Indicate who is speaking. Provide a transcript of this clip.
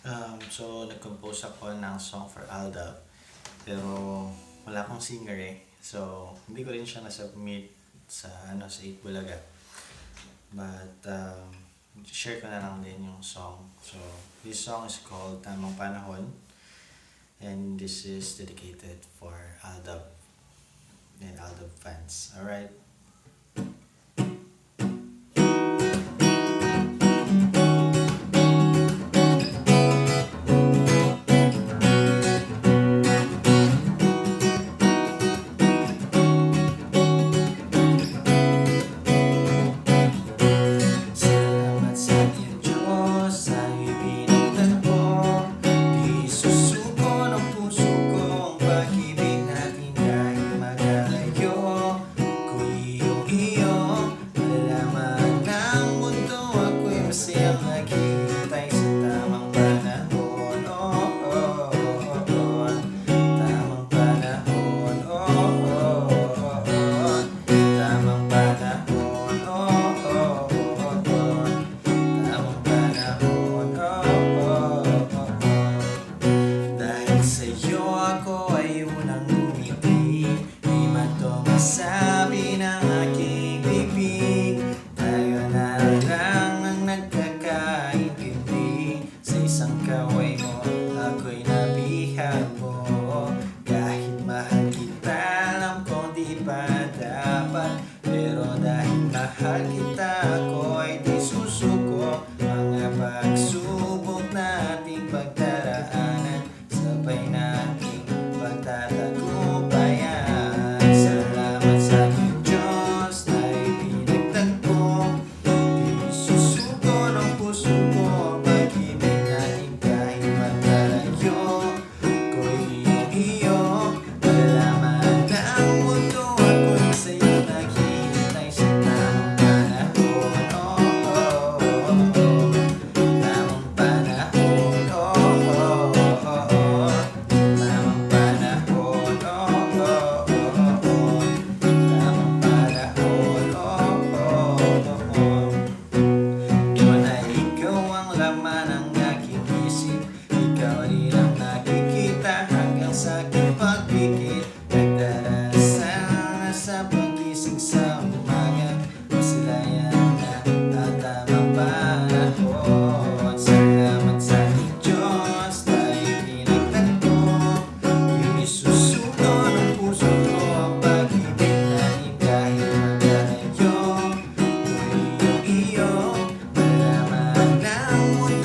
Speaker 1: Nag-compose ako ng song for Aldab. Pero wala akong singer eh. So, hindi ko rin siya na-submit sa 8 Bulaga. But, share ko na lang din yung song. So, this song is called Tamang Panahon. And this is dedicated for Aldab and Aldab fans. Alright? Salamat sa iyong Diyos sa ibinagtagpo. Di susuko ng puso ko ang pag-ibig natin kahit magkalayo. Kung iyo, malalaman ng mundo ako'y masayang naghihintay sa tamang panahon. Tamang panahon. Tamang panahon. Tamang panahon. Dahil sa'yo ako ay unang umiti. Di man to masabi ng aking bibig. Tayo na lang ang nagkakaintindi. Sa isang kaway mo, ako'y nabihag mo. Kahit mahal kita, alam kong di pa dapat. Pero dahil mahal kita, ako ay di susuko. Mga pagsubok nating pagdaraanan, sabay nating pagtatagumpayan. Salamat sa ating Diyos na ipinagtagpo. Di susuko ng puso ko ang pag-ibig natin kahit magkalayo. Kung iyo, malalaman ng mundo ako'y sa'yo naghihintay sa tamang panahon. Tamang panahon. Tamang panahon. Tamang panahon. Yun ay ikaw ang laman ng aking isip. Ikaw rin ang nakikita hanggang sa aking pagpikit. Nagdarasal na sa pagising sa umaga. Masilayan na ang tamang panahon. Salamat sa ating Diyos na ipinagtagpo. Di susuko ng puso ko ang pag-ibig natin kahit magkalayo. Kung iyo, malalaman ng mundo